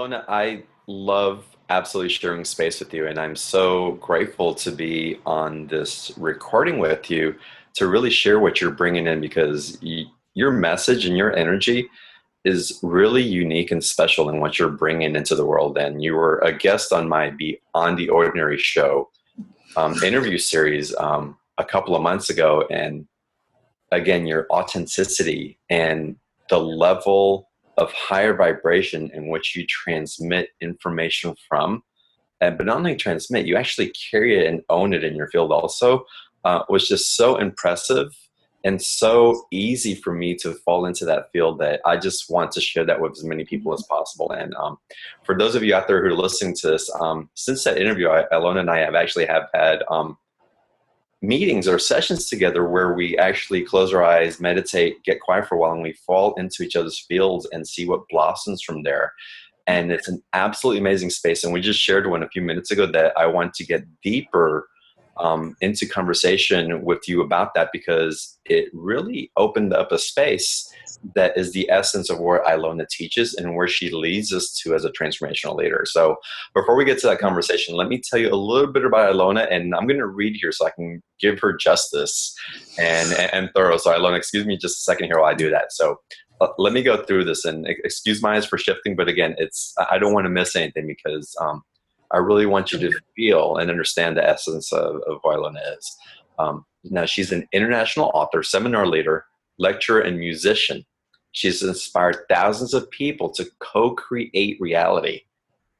Ilona, I love absolutely sharing space with you, and I'm so grateful to be on this recording with you to really share what you're bringing in because your message and your energy is really unique and special in what you're bringing into the world. And you were a guest on my Beyond the Ordinary show interview series a couple of months ago, and again, your authenticity and the level of higher vibration in which you transmit information from, and but not only transmit, you actually carry it and own it in your field also, was just so impressive and so easy for me to fall into that field that I just want to share that with as many people as possible. And for those of you out there who are listening to this, since that interview, Ilona and I have had meetings or sessions together where we actually close our eyes, meditate, get quiet for a while, and we fall into each other's fields and see what blossoms from there. And it's an absolutely amazing space. And we just shared one a few minutes ago that I want to get deeper into conversation with you about that, because it really opened up a space that is the essence of where Ilona teaches and where she leads us to as a transformational leader. So before we get to that conversation, let me tell you a little bit about Ilona, and I'm going to read here so I can give her justice and thorough. So Ilona, excuse me just a second here while I do that. So let me go through this, and excuse my eyes for shifting, but again, I don't want to miss anything because I really want you to feel and understand the essence of who Ilona is. Now, she's an international author, seminar leader, lecturer, and musician. She's inspired thousands of people to co-create reality,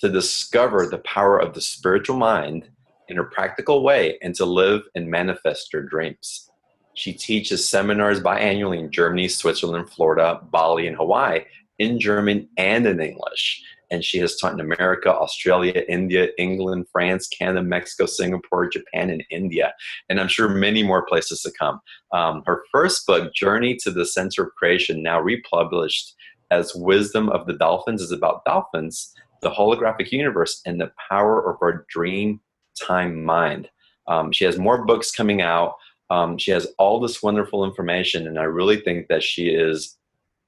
to discover the power of the spiritual mind in a practical way, and to live and manifest their dreams. She teaches seminars biannually in Germany, Switzerland, Florida, Bali, and Hawaii, in German and in English. And she has taught in America, Australia, India, England, France, Canada, Mexico, Singapore, Japan, and India. And I'm sure many more places to come. Her first book, Journey to the Center of Creation, now republished as Wisdom of the Dolphins, is about dolphins, the holographic universe, and the power of our dream time mind. She has more books coming out. She has all this wonderful information, and I really think that she is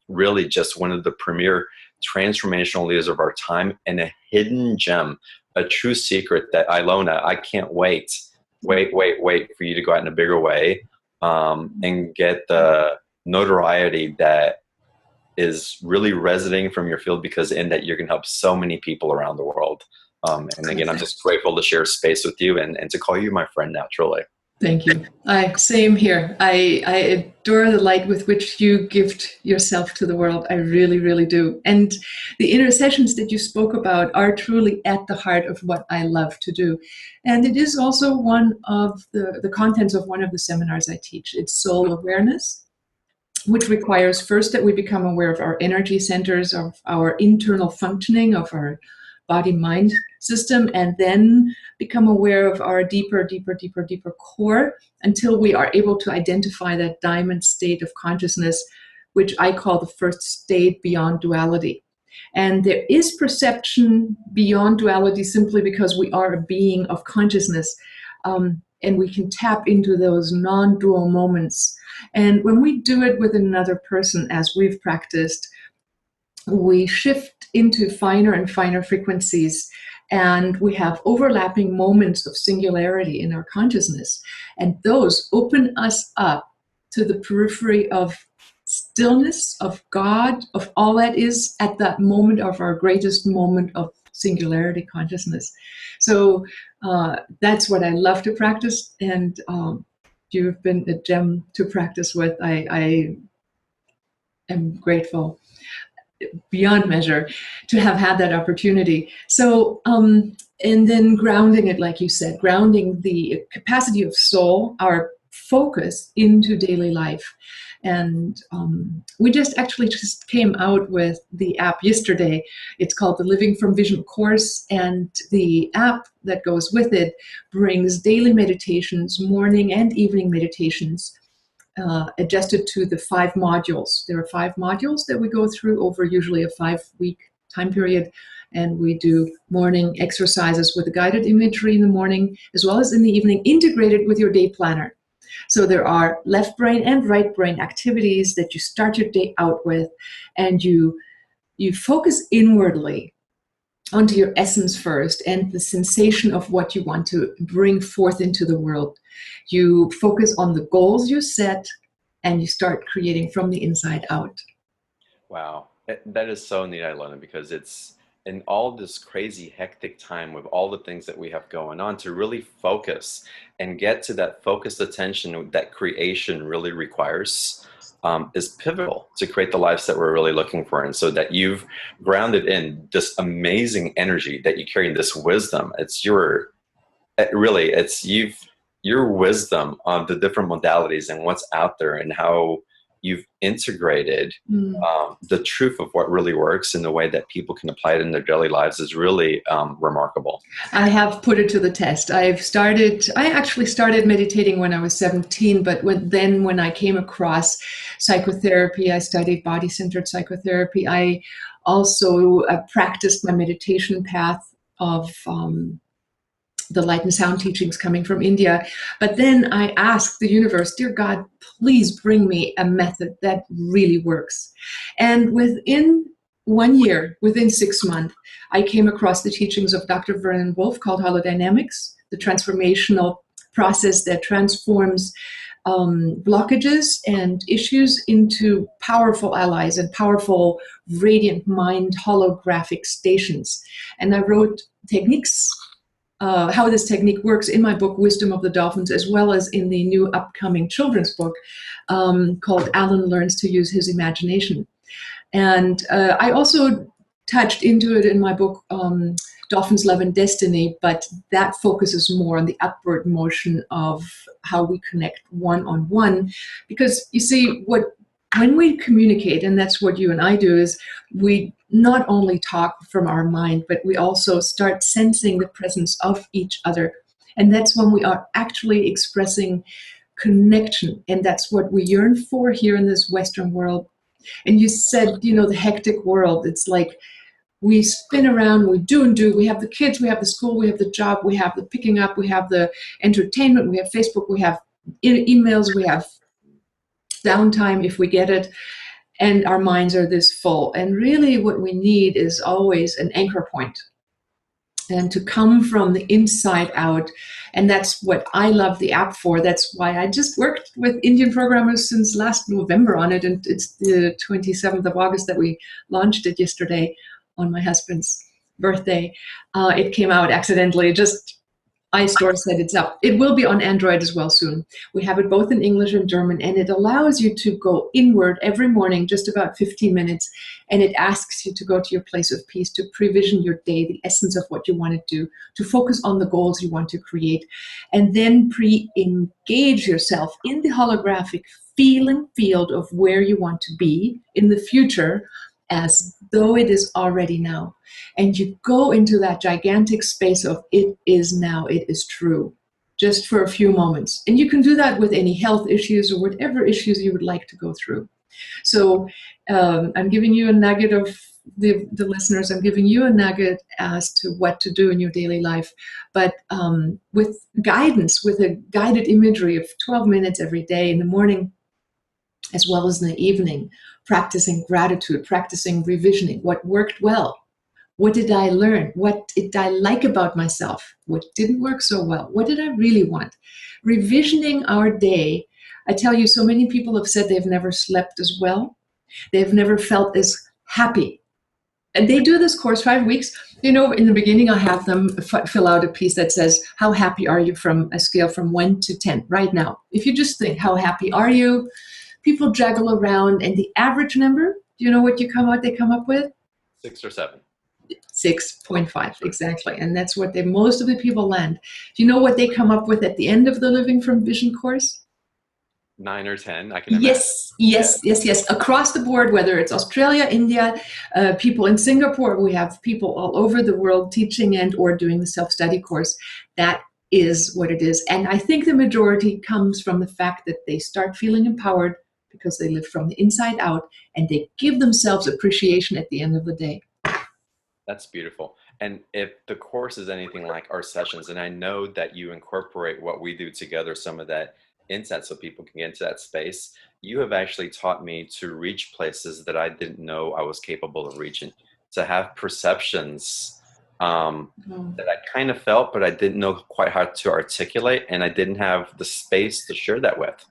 really just one of the premier transformational leaders of our time, and a hidden gem, a true secret that Ilona, I can't wait for you to go out in a bigger way and get the notoriety that is really resonating from your field, because in that you're going to help so many people around the world. And again, I'm just grateful to share space with you and to call you my friend now, truly. Thank you. Same here. I adore the light with which you gift yourself to the world. I really, really do. And the intercessions that you spoke about are truly at the heart of what I love to do. And it is also one of the contents of one of the seminars I teach. It's soul awareness, which requires first that we become aware of our energy centers, of our internal functioning, of our body-mind system, and then become aware of our deeper core until we are able to identify that diamond state of consciousness, which I call the first state beyond duality. And there is perception beyond duality simply because we are a being of consciousness, and we can tap into those non-dual moments. And when we do it with another person, as we've practiced, we shift into finer and finer frequencies, and we have overlapping moments of singularity in our consciousness. And those open us up to the periphery of stillness, of God, of all that is at that moment of our greatest moment of singularity consciousness. So that's what I love to practice, and you've been a gem to practice with. I am grateful beyond measure to have had that opportunity. So, and then grounding it, like you said, grounding the capacity of soul, our focus into daily life. And we actually just came out with the app yesterday. It's called the Living from Vision course, and the app that goes with it brings daily meditations, morning and evening meditations, adjusted to the 5 modules. There are 5 modules that we go through over usually a 5-week time period, and we do morning exercises with a guided imagery in the morning as well as in the evening, integrated with your day planner. So there are left brain and right brain activities that you start your day out with, and you focus inwardly onto your essence first and the sensation of what you want to bring forth into the world. You focus on the goals you set and you start creating from the inside out. Wow. That is so neat, Ilona, because it's in all this crazy, hectic time with all the things that we have going on to really focus and get to that focused attention that creation really requires, is pivotal to create the lives that we're really looking for. And so that you've grounded in this amazing energy that you carry, this wisdom. It's your wisdom on the different modalities and what's out there and how you've integrated Mm. the truth of what really works in the way that people can apply it in their daily lives is really remarkable. I have put it to the test. I actually started meditating when I was 17, but when I came across psychotherapy, I studied body-centered psychotherapy. I also practiced my meditation path of the light and sound teachings coming from India. But then I asked the universe, dear God, please bring me a method that really works. And within 1 year, within 6 months, I came across the teachings of Dr. Vernon Wolf called holodynamics, the transformational process that transforms blockages and issues into powerful allies and powerful radiant mind holographic stations. And I wrote techniques, how this technique works in my book, Wisdom of the Dolphins, as well as in the new upcoming children's book called Alan Learns to Use His Imagination. And I also touched into it in my book, Dolphins, Love, and Destiny, but that focuses more on the upward motion of how we connect one-on-one. Because you see, when we communicate, and that's what you and I do, is we not only talk from our mind, but we also start sensing the presence of each other. And that's when we are actually expressing connection. And that's what we yearn for here in this Western world. And you said, the hectic world, it's like we spin around, we do and do. We have the kids, we have the school, we have the job, we have the picking up, we have the entertainment, we have Facebook, we have emails, we have downtime if we get it. And our minds are this full. And really what we need is always an anchor point and to come from the inside out. And that's what I love the app for. That's why I just worked with Indian programmers since last November on it. And it's the 27th of August that we launched it yesterday on my husband's birthday. It came out accidentally, just iStore said it's up. It will be on Android as well soon. We have it both in English and German, and it allows you to go inward every morning, just about 15 minutes, and it asks you to go to your place of peace, to prevision your day, the essence of what you want to do, to focus on the goals you want to create, and then pre-engage yourself in the holographic feeling field of where you want to be in the future as though it is already now. And you go into that gigantic space of it is now, it is true, just for a few moments. And you can do that with any health issues or whatever issues you would like to go through. So I'm giving you a nugget of the listeners, I'm giving you a nugget as to what to do in your daily life, but with guidance, with a guided imagery of 12 minutes every day in the morning, as well as in the evening, practicing gratitude, practicing revisioning, what worked well. What did I learn? What did I like about myself? What didn't work so well? What did I really want? Revisioning our day. I tell you, so many people have said they've never slept as well. They've never felt as happy. And they do this course 5 weeks. In the beginning, I'll have them fill out a piece that says, how happy are you from a scale from 1 to 10 right now? If you just think, how happy are you? People juggle around, and the average number, do you know what they come up with? 6 or 7. 6.5, exactly. And that's what most of the people land. Do you know what they come up with at the end of the Living from Vision course? 9 or 10, I can imagine. Yes, yes, yes, yes. Across the board, whether it's Australia, India, people in Singapore, we have people all over the world teaching and or doing the self-study course. That is what it is. And I think the majority comes from the fact that they start feeling empowered because they live from the inside out and they give themselves appreciation at the end of the day. That's beautiful. And if the course is anything like our sessions, and I know that you incorporate what we do together, some of that insight so people can get into that space, you have actually taught me to reach places that I didn't know I was capable of reaching, to have perceptions Oh, that I kind of felt, but I didn't know quite how to articulate, and I didn't have the space to share that with.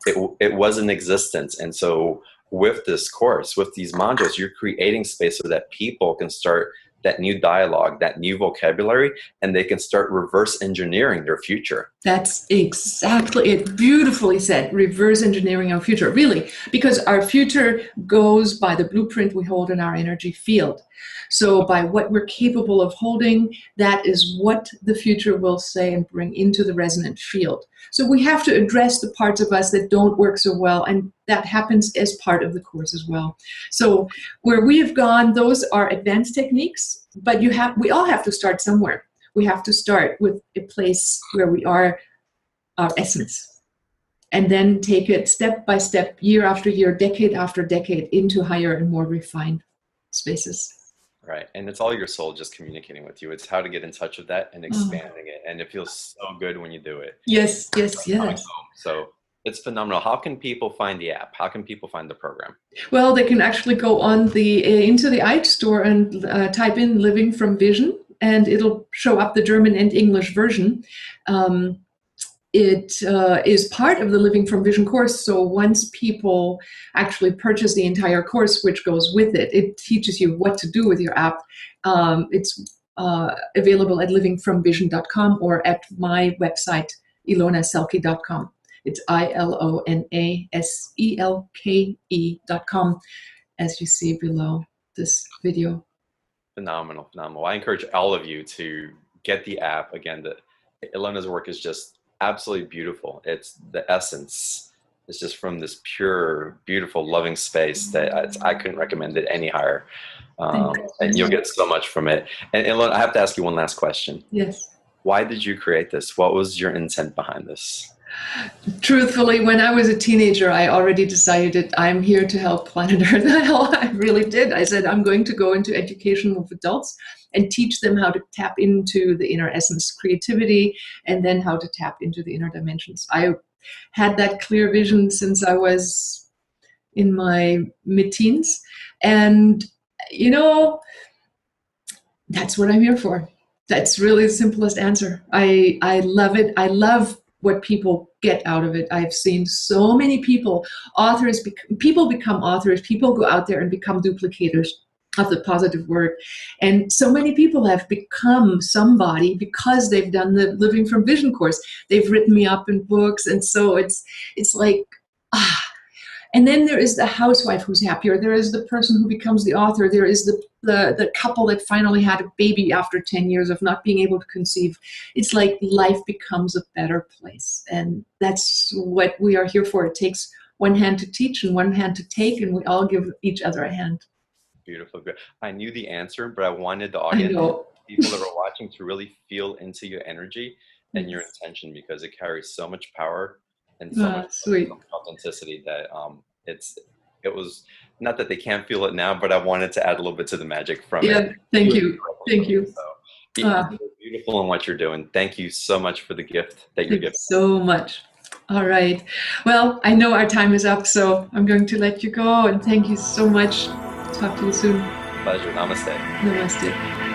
It was in existence. And so with this course, with these modules, you're creating space so that people can start that new dialogue, that new vocabulary, and they can start reverse engineering their future. that's exactly it. Beautifully said. Reverse engineering our future, really, because our future goes by the blueprint we hold in our energy field. So, by what we're capable of holding, that is what the future will say and bring into the resonant field. So, we have to address the parts of us that don't work so well, and that happens as part of the course as well. So, where we have gone, those are advanced techniques, but we all have to start somewhere. We have to start with a place where we are our essence, and then take it step by step, year after year, decade after decade, into higher and more refined spaces. Right. And it's all your soul just communicating with you. It's how to get in touch with that and Oh, expanding it. And it feels so good when you do it. yes, yes, Coming yes. home. So it's phenomenal. How can people find the app? How can people find the program? Well, they can actually go on the into the iStore and type in "Living from Vision," and it'll show up the German and English version. Um, it is part of the Living from Vision course. So once people actually purchase the entire course, which goes with it, it teaches you what to do with your app. It's available at livingfromvision.com or at my website, ilonaselke.com. It's ILONASELKE.com, as you see below this video. Phenomenal, phenomenal. I encourage all of you to get the app. Again, Ilona's work is just absolutely beautiful. It's the essence. It's just from this pure, beautiful, loving space that I couldn't recommend it any higher. Thank And you'll you. get so much from it. And Ilona, I have to ask you one last question. Yes. Why did you create this? What was your intent behind this? Truthfully, when I was a teenager, I already decided that I'm here to help planet Earth. I really did. I said, I'm going to go into education with adults and teach them how to tap into the inner essence, creativity, and then how to tap into the inner dimensions. I had that clear vision since I was in my mid-teens. And, you know, that's what I'm here for. That's really the simplest answer. I love it. I love what people get out of it. I've seen so many people, people become authors, people go out there and become duplicators of the positive word. And so many people have become somebody because they've done the Living from Vision course. They've written me up in books. And so it's like, ah, and then there is the housewife who's happier. There is the person who becomes the author. There is the couple that finally had a baby after 10 years of not being able to conceive. It's like life becomes a better place. And that's what we are here for. It takes one hand to teach and one hand to take, and we all give each other a hand. Beautiful. Good. I knew the answer, but I wanted the I audience, know. people that are watching, to really feel into your energy and your Yes. intention, because it carries so much power and so much Ah, sweet. authenticity that it was not that they can't feel it now, but I wanted to add a little bit to the magic from it. Yeah, thank Doing it you. directly Thank from you. you. So Ah, you're beautiful in what you're doing. Thank you so much for the gift that you're thank you giving. so much. All right. Well, I know our time is up, so I'm going to let you go. And thank you so much. Talk to you soon. Pleasure. Namaste. Namaste.